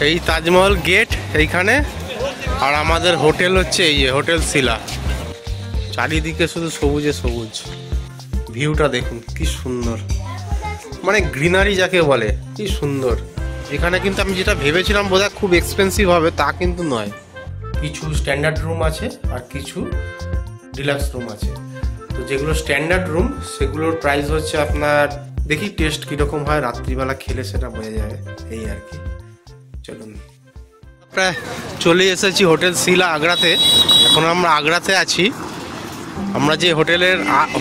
এই তাজমহল গেট এইখানে, আর আমাদের হোটেল হচ্ছে এই হোটেল শিলা। চারিদিকে শুধু সবুজে সবুজ, ভিউটা দেখুন কি সুন্দর, মানে গ্রিনারি যাকে বলে, কি সুন্দর। এখানে কিন্তু আমি যেটা ভেবেছিলাম বোধহয় খুব এক্সপেন্সিভ হবে, তা কিন্তু নয়। কিছু স্ট্যান্ডার্ড রুম আছে আর কিছু ডিলাক্স রুম আছে। তো যেগুলো স্ট্যান্ডার্ড রুম সেগুলোর প্রাইস হচ্ছে আপনার, দেখি টেস্ট কীরকম হয়, রাত্রিবেলা খেলে সেটা বোঝা যাবে, এই আর কি। চলুন, প্রায় চলে এসেছি হোটেল শিলা আগ্রাতে। এখন আমরা আগ্রাতে আছি। আমরা যে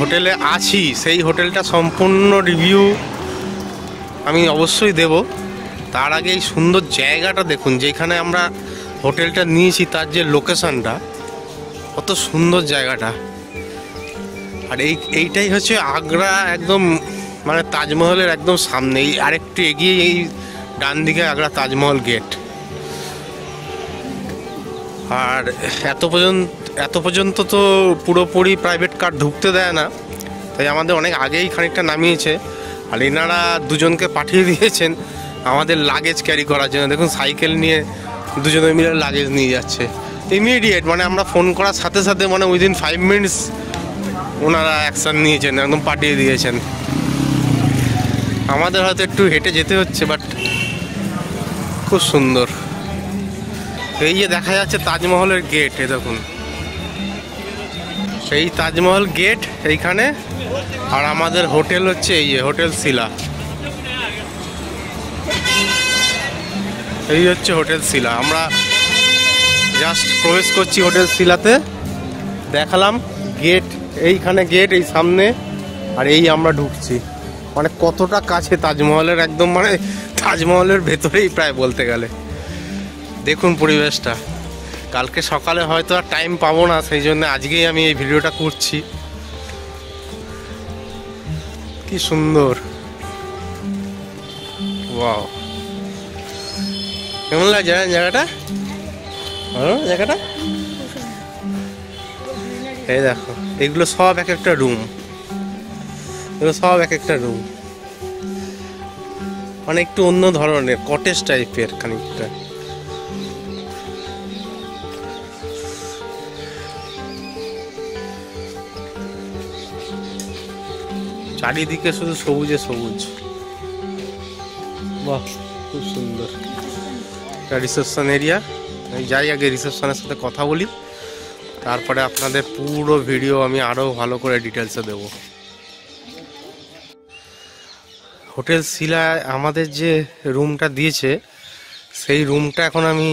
হোটেলে আছি সেই হোটেলটা সম্পূর্ণ রিভিউ আমি অবশ্যই দেব। তার আগে এই সুন্দর জায়গাটা দেখুন, যেখানে আমরা হোটেলটা নিয়েছি তার যে লোকেশনটা, কত সুন্দর জায়গাটা। আর এইটাই হচ্ছে আগ্রা, একদম মানে তাজমহলের একদম সামনে। এই আরেকটু এগিয়ে এই ডান দিকে আগ্রা তাজমহল গেট। আর এত পর্যন্ত তো পুরোপুরি প্রাইভেট কার ঢুকতে দেয় না, তাই আমাদের অনেক আগেই খানিকটা নামিয়েছে। আর এনারা দুজনকে পাঠিয়ে দিয়েছেন আমাদের লাগেজ ক্যারি করার জন্য। দেখুন সাইকেল নিয়ে দুজনে মিলে লাগেজ নিয়ে যাচ্ছে ইমিডিয়েট, মানে আমরা ফোন করার সাথে সাথে, মানে উইদিন 5 মিনিটস ওনারা অ্যাকশান নিয়েছেন, একদম পাঠিয়ে দিয়েছেন। আমাদের হয়তো একটু হেঁটে যেতে হচ্ছে, বাট খুব সুন্দর। এই যে দেখা যাচ্ছে তাজমহলের গেট, এ দেখুন সেই তাজমহল গেট এইখানে, আর আমাদের হোটেল হচ্ছে এই হোটেল শিলা। এই হচ্ছে হোটেল শিলা। আমরা জাস্ট প্রবেশ করছি হোটেল শিলাতে। দেখালাম গেট, এইখানে গেট এই সামনে, আর এই আমরা ঢুকছি। মানে কতটা কাছে তাজমহলের, একদম মানে তাজমহলের ভেতরেই প্রায় বলতে গেলে। দেখুন পরিবেশটা। কালকে সকালে হয়তো আর টাইম পাবো না, সেই জন্য আজকেই আমি এই ভিডিওটা করছি। কি সুন্দর, ওয়াও! কেমন লাগছে জায়গাটা? জায়গাটা এই দেখো, এগুলো সব এক একটা রুম, এগুলো সব এক একটা রুম, মানে একটু অন্য ধরনের কটেজ টাইপের খানিকটা। চারিদিকে শুধু সবুজে সবুজ, বাহ খুব সুন্দর। রিসেপশন এরিয়া, আমি যাই আগে রিসেপশনের সাথে কথা বলি, তারপরে আপনাদের পুরো ভিডিও আমি আরও ভালো করে ডিটেলসে দেব। হোটেল শিলায় আমাদের যে রুমটা দিয়েছে সেই রুমটা এখন আমি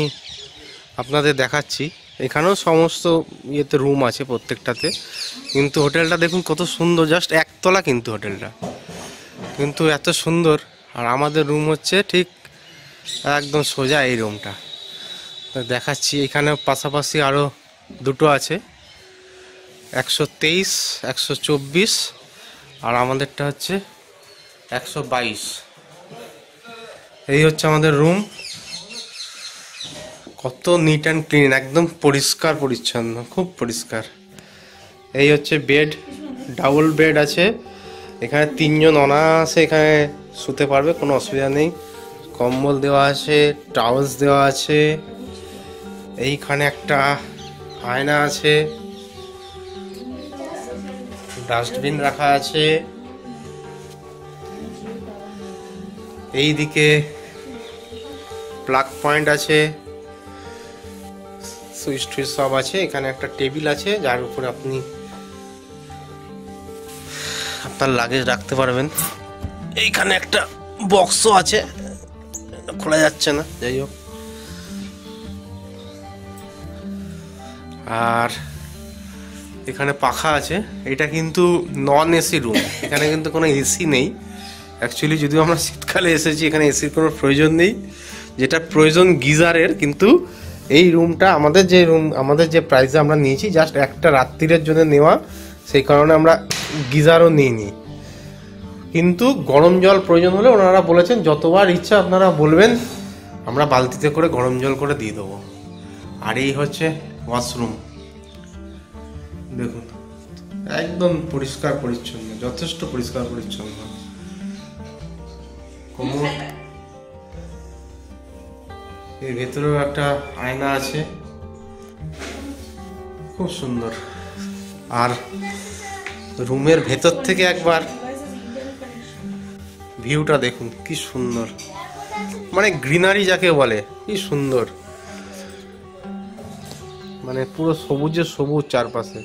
আপনাদের দেখাচ্ছি। এখানেও সমস্ত ইয়েতে রুম আছে প্রত্যেকটাতে, কিন্তু হোটেলটা দেখুন কত সুন্দর, জাস্ট একতলা কিন্তু হোটেলটা, কিন্তু এত সুন্দর। আর আমাদের রুম হচ্ছে ঠিক একদম সোজা এই রুমটা দেখাচ্ছি। এখানে পাশাপাশি আরও দুটো আছে, 123, 124, আর আমাদেরটা হচ্ছে 122। এই হচ্ছে আমাদের রুম। কত নিট অ্যান্ড ক্লিন, একদম পরিষ্কার পরিচ্ছন্ন, খুব পরিষ্কার। এই হচ্ছে বেড, ডাবল বেড আছে এখানে, 3 জন অনায়াসে এখানে শুতে পারবে, কোনো অসুবিধা নেই। কম্বল দেওয়া আছে, টাওয়েলস দেওয়া আছে, এইখানে একটা আয়না আছে, ডাস্টবিন রাখা আছে, এই দিকে প্লাগ পয়েন্ট আছে, সুইচ টুইচ সব আছে। এখানে একটা টেবিল আছে যার উপরে আপনি আপনার লাগেজ রাখতে পারবেন। এইখানে একটা বক্সও আছে, খোলা যাচ্ছে না, যাই হোক। আর এখানে পাখা আছে। এটা কিন্তু নন এসি রুম, এখানে কিন্তু কোনো এসি নেই অ্যাকচুয়ালি। যদিও আমরা শীতকালে এসেছি, এখানে এসির কোনো প্রয়োজন নেই, যেটা প্রয়োজন গিজারের। কিন্তু এই রুমটা আমাদের যে প্রাইসে আমরা নিয়েছি, জাস্ট একটা রাত্রির জন্য নেওয়া, সেই কারণে আমরা গিজারও নিইনি। কিন্তু গরম জল প্রয়োজন হলে ওনারা বলেছেন যতবার ইচ্ছা আপনারা বলবেন, আমরা বালতিতে করে গরম জল করে দিয়ে দেবো। আর এই হচ্ছে ওয়াশরুম, দেখুন একদম পরিষ্কার পরিচ্ছন্ন, যথেষ্ট পরিষ্কার পরিচ্ছন্ন। এর ভেতরেও একটা আয়না আছে, খুব সুন্দর। আর রুমের ভেতর থেকে একবার ভিউটা দেখুন কি সুন্দর, মানে গ্রিনারি যাকে বলে, কি সুন্দর, মানে পুরো সবুজে সবুজ চারপাশে।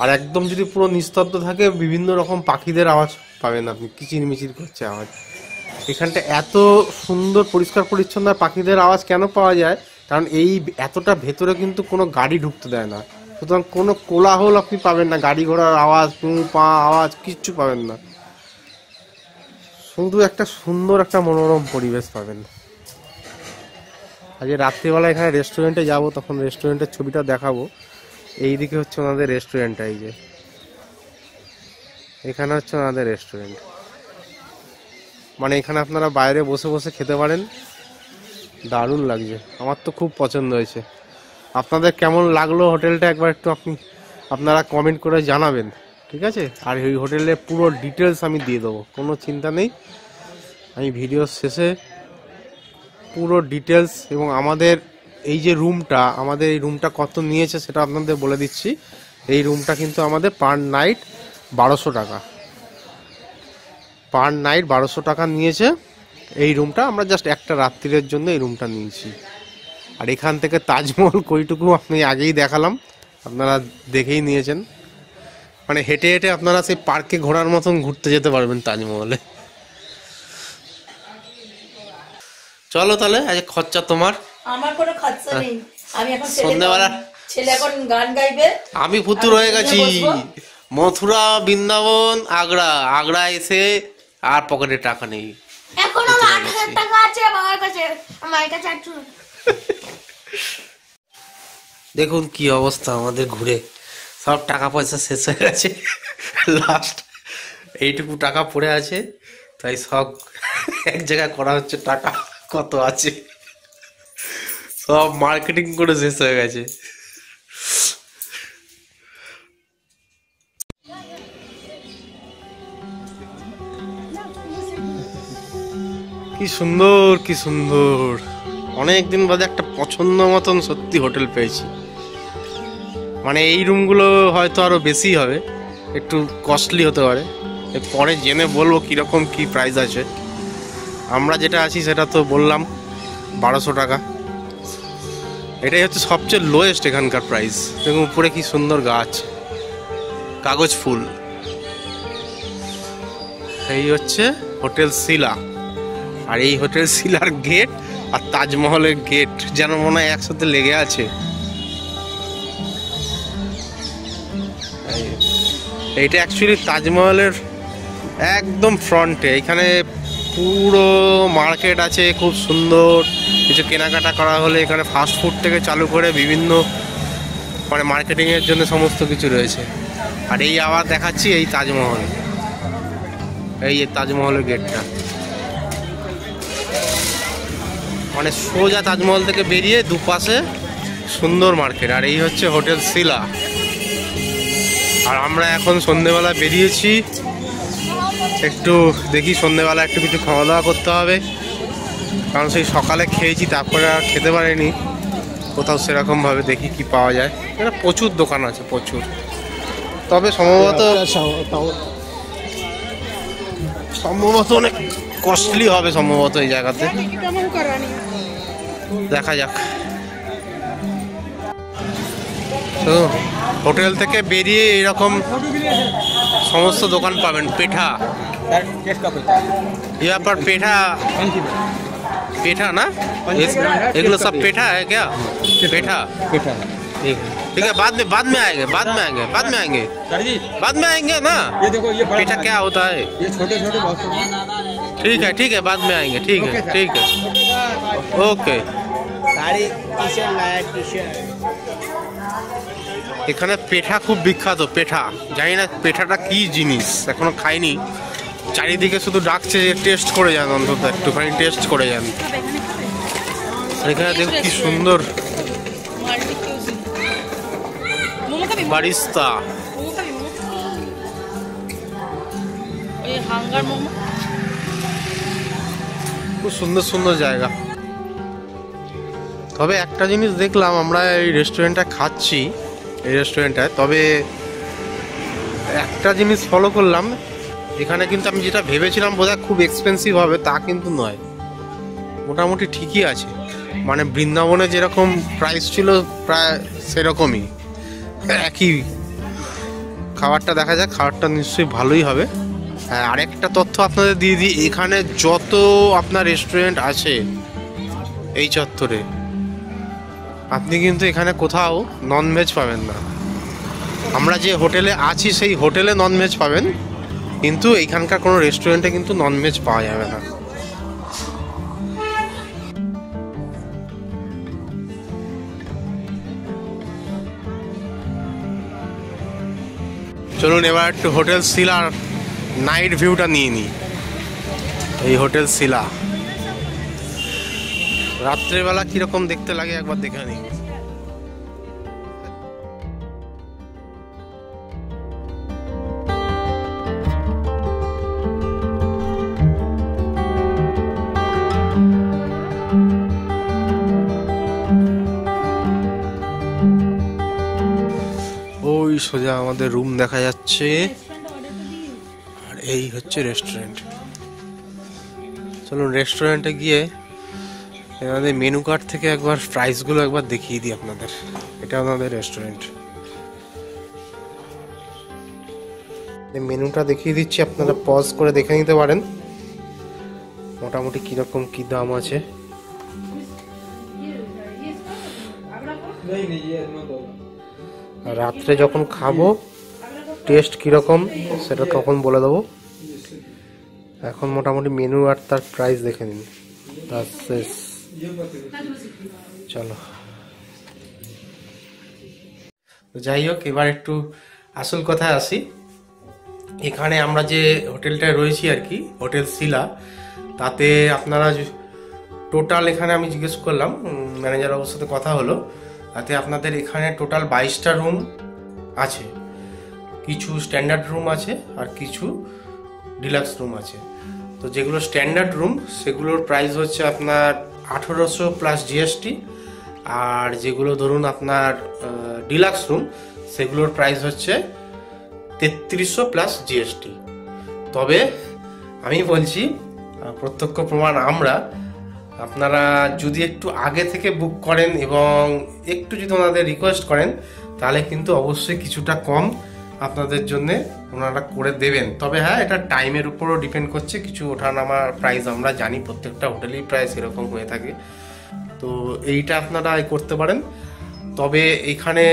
আর একদম যদি পুরো নিস্তব্ধ থাকে বিভিন্ন রকম পাখিদের আওয়াজ পাবেন আপনি, কিচিরমিচির করছে আওয়াজ। এখানটা এত সুন্দর পরিষ্কার পরিচ্ছন্ন পাখিদের আওয়াজ কেন পাওয়া যায়, কারণ এই এতটা ভেতরে কিন্তু কোনো গাড়ি ঢুকতে দেয় না, সুতরাং কোনো কোলাহল আপনি পাবেন না, গাড়ি ঘোড়ার আওয়াজ, পু পা আওয়াজ কিচ্ছু পাবেন না, শুধু একটা সুন্দর একটা মনোরম পরিবেশ পাবেন। আজকে রাত্রিবেলা এখানে রেস্টুরেন্টে যাব, তখন রেস্টুরেন্টের ছবিটা দেখাবো। এইদিকে হচ্ছে ওনাদের রেস্টুরেন্টটা, এই যে এখানে হচ্ছে ওনাদের রেস্টুরেন্ট, মানে এখানে আপনারা বাইরে বসে বসে খেতে পারেন, দারুণ লাগছে, আমার তো খুব পছন্দ হয়েছে। আপনাদের কেমন লাগলো হোটেলটা একবার একটু আপনারা কমেন্ট করে জানাবেন, ঠিক আছে? আর এই হোটেলের পুরো ডিটেলস আমি দিয়ে দেবো, কোনো চিন্তা নেই, আমি ভিডিওর শেষে পুরো ডিটেলস এবং আমাদের এই যে রুমটা, আমাদের এই রুমটা কত নিয়েছে সেটা আপনাদের বলে দিচ্ছি। এই রুমটা কিন্তু আমাদের পার নাইট 1200 টাকা, পার নাইট 1200 টাকা নিয়েছে এই রুমটা। আমরা জাস্ট একটা রাত্রির জন্য এই রুমটা নিয়েছি। আর এখান থেকে তাজমহল কইটুকু আপনি আগেই দেখালাম, আপনারা দেখেই নিয়েছেন, মানে হেঁটে হেঁটে আপনারা সেই পার্কে ঘোরার মতন ঘুরতে যেতে পারবেন তাজমহলে। চলো তাহলে, আজ খরচা তোমার। আমার কোনো খরচা নেই, আমি এখন সন্ধ্যাবেলা ছেলে এখন গান গাইবে, আমি ফুতুর হয়ে গেছি। মথুরা, বৃন্দাবন, আগ্রা, আগ্রা এসে আর পকেটে টাকা নেই, এখন আমার 8000 টাকা আছে বাবার কাছে, আমার কাছে 800। দেখুন কি অবস্থা আমাদের, ঘুরে সব টাকা পয়সা শেষ হয়ে গেছে, লাস্ট এইটুকু টাকা পড়ে আছে, তাই সব এক জায়গায় করা হচ্ছে, টাকা কত আছে সব মার্কেটিং করে শেষ হয়ে গেছে। কি সুন্দর, কি সুন্দর, অনেকদিন বাদে একটা পছন্দ মতন সত্যি হোটেল পেয়েছি। মানে এই রুমগুলো হয়তো আরো বেশি হবে, একটু কস্টলি হতে পারে, পরে জেনে বলবো কিরকম কি প্রাইস আছে। আমরা যেটা আছি সেটা তো বললাম 1200 টাকা, এটাই হচ্ছে সবচেয়ে লোয়েস্ট এখানকার প্রাইস। দেখুন উপরে কি সুন্দর গাছ, কাগজ ফুল। এই হচ্ছে হোটেল শিলা, আর এই হোটেল শিলার গেট আর তাজমহলের গেট যেন মনে হয় একসাথে লেগে আছে। এইটা অ্যাকচুয়ালি তাজমহলের একদম ফ্রন্টে, এখানে পুরো মার্কেট আছে, খুব সুন্দর। কিছু কেনাকাটা করা হলে এখানে ফাস্ট ফুড থেকে চালু করে বিভিন্ন মানে মার্কেটিংয়ের জন্য সমস্ত কিছু রয়েছে। আর এই আবার দেখাচ্ছি এই তাজমহল, এই যে তাজমহলের গেটটা, মানে সোজা তাজমহল থেকে বেরিয়ে দুপাশে সুন্দর মার্কেট। আর এই হচ্ছে হোটেল শিলা। আর আমরা এখন সন্ধেবেলা বেরিয়েছি, একটু দেখি সন্ধেবেলা একটু কিছু খাওয়া দাওয়া করতে হবে, কারণ সেই সকালে খেয়েছি তারপরে আর খেতে পারিনি কোথাও সেরকমভাবে। দেখি কি পাওয়া যায়, এখানে প্রচুর দোকান আছে, প্রচুর। তবে সম্ভবত অনেক কস্টলি হবে সম্ভবত এই জায়গাতে, দেখা যাক। তো হোটেল থেকে বেরিয়ে এরকম সমস্ত দোকান পাবেন। পেঠা, यहाँ पर पेठा, पेठा ना, एगलो सब पेठा है क्या? पेठा, ठीक है, बाद में आएंगे, बाद में आएंगे, बाद में आएंगे, बाद में आएंगे ना। ये देखो, ये पेठा क्या होता है? ये छोटे छोटे बहुत ठीक है, बाद में आएंगे, ठीक है, ओके। साड़ी टी-शर्ट लाया, टी-शर्ट। এখানে পেঠা খুব বিখ্যাত, পেঠা। জানি না পেঠাটা কি জিনিস, এখনো খাইনি। চারিদিকে শুধু ডাকছে যে টেস্ট করে যান, অন্তত একটুখানি টেস্ট করে যান। এখানে দেখো কি সুন্দর বারিস্তা, খুব সুন্দর সুন্দর জায়গা। তবে একটা জিনিস দেখলাম, আমরা এই রেস্টুরেন্টটা খাচ্ছি, এই রেস্টুরেন্টটায়, তবে একটা জিনিস ফলো করলাম, এখানে কিন্তু আমি যেটা ভেবেছিলাম বোধহয় খুব এক্সপেন্সিভ হবে তা কিন্তু নয়, মোটামুটি ঠিকই আছে। মানে বৃন্দাবনে যেরকম প্রাইস ছিল প্রায় সেরকমই, একই। খাবারটা দেখা যাক, খাবারটা নিশ্চয়ই ভালোই হবে। হ্যাঁ, আরেকটা তথ্য আপনাদের দিয়ে দিই, এখানে যত আপনার রেস্টুরেন্ট আছে এই চত্বরে, আপনি কিন্তু এখানে কোথাও ননভেজ পাবেন না। আমরা যে হোটেলে আছি সেই হোটেলে ননভেজ পাবেন, কিন্তু এইখানকার কোনো রেস্টুরেন্টে কিন্তু ননভেজ পাওয়া যাবে না। চলুন এবার একটু হোটেল শিলার নাইট ভিউটা নিয়ে নিই। এই হোটেল শিলা রাত্রেবেলা কিরকম দেখতে লাগে একবার দেখে নিই। ওই সোজা আমাদের রুম দেখা যাচ্ছে, আর এই হচ্ছে রেস্টুরেন্ট। চলুন রেস্টুরেন্টে গিয়ে আমাদের মেনু কার্ড থেকে একবার প্রাইসগুলো একবার দেখিয়ে দিই আপনাদের। এটা আমাদের রেস্টুরেন্ট, এই মেনুটা দেখিয়ে দিচ্ছি, আপনারা পজ করে দেখে নিতে পারেন মোটামুটি কিরকম কি দাম আছে। রাত্রে যখন খাবো টেস্ট কিরকম সেটা তখন বলে দেবো। এখন মোটামুটি মেনু আর তার প্রাইস দেখে নিন, তার শেষ। চলো যাই হোক, এবার একটু আসল কথায় আসি। এখানে আমরা যে হোটেলটায় রয়েছি আর কি, হোটেল শিলা, তাতে আপনারা টোটাল, এখানে আমি জিজ্ঞেস করলাম, ম্যানেজার বাবুর সাথে কথা হলো, তাতে আপনাদের এখানে টোটাল 22টা রুম আছে। কিছু স্ট্যান্ডার্ড রুম আছে আর কিছু ডিলাক্স রুম আছে। তো যেগুলো স্ট্যান্ডার্ড রুম সেগুলোর প্রাইস হচ্ছে আপনার 1800 প্লাস জিএসটি, আর যেগুলো ধরুন আপনার ডিলাক্স রুম সেগুলোর প্রাইস হচ্ছে 3300 প্লাস জিএসটি। তবে আমি বলছি, প্রত্যক্ষ প্রমাণ আমরা, আপনারা যদি একটু আগে থেকে বুক করেন এবং একটু যদি ওনাদের রিকোয়েস্ট করেন, তাহলে কিন্তু অবশ্যই কিছুটা কম আপনাদের জন্য ওনারা করে দেবেন। তবে হ্যাঁ, এটা টাইমের উপরও ডিপেন্ড করছে, কিছু ওঠানামার প্রাইস আমরা জানি প্রত্যেকটা হোটেলেই প্রায় সেরকম হয়ে থাকে। তো এইটা আপনারা করতে পারেন। তবে এখানে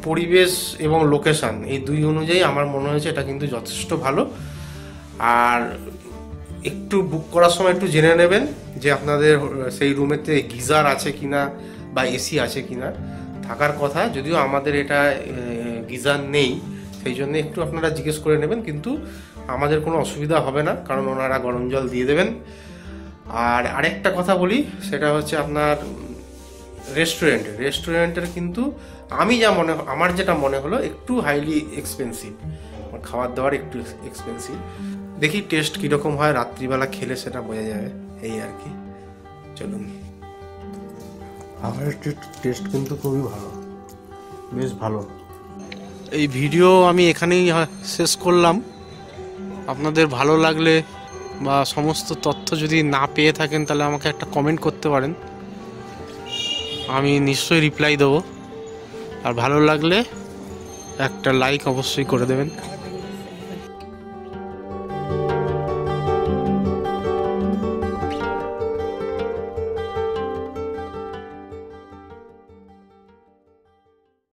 পরিবেশ এবং লোকেশান এই দুই অনুযায়ী আমার মনে হয়েছে এটা কিন্তু যথেষ্ট ভালো। আর একটু বুক করার সময় একটু জেনে নেবেন যে আপনাদের সেই রুমেতে গিজার আছে কিনা বা এসি আছে কিনা। থাকার কথা, যদিও আমাদের এটা গিজার নেই, সেই জন্য একটু আপনারা জিজ্ঞেস করে নেবেন, কিন্তু আমাদের কোনো অসুবিধা হবে না, কারণ ওনারা গরম জল দিয়ে দেবেন। আর আরেকটা কথা বলি, সেটা হচ্ছে আপনার রেস্টুরেন্টের কিন্তু আমার যেটা মনে হলো একটু হাইলি এক্সপেন্সিভ, খাবার দাবার একটু এক্সপেন্সিভ। দেখি টেস্ট কীরকম হয়, রাত্রিবেলা খেলে সেটা বোঝা যাবে, এই আর কি। চলুন, খাবারের টেস্ট কিন্তু খুবই ভালো, বেশ ভালো। এই ভিডিও আমি এখানেই শেষ করলাম। আপনাদের ভালো লাগলে বা সমস্ত তথ্য যদি না পেয়ে থাকেন, তাহলে আমাকে একটা কমেন্ট করতে পারেন, আমি নিশ্চয়ই রিপ্লাই দেবো। আর ভালো লাগলে একটা লাইক অবশ্যই করে দেবেন।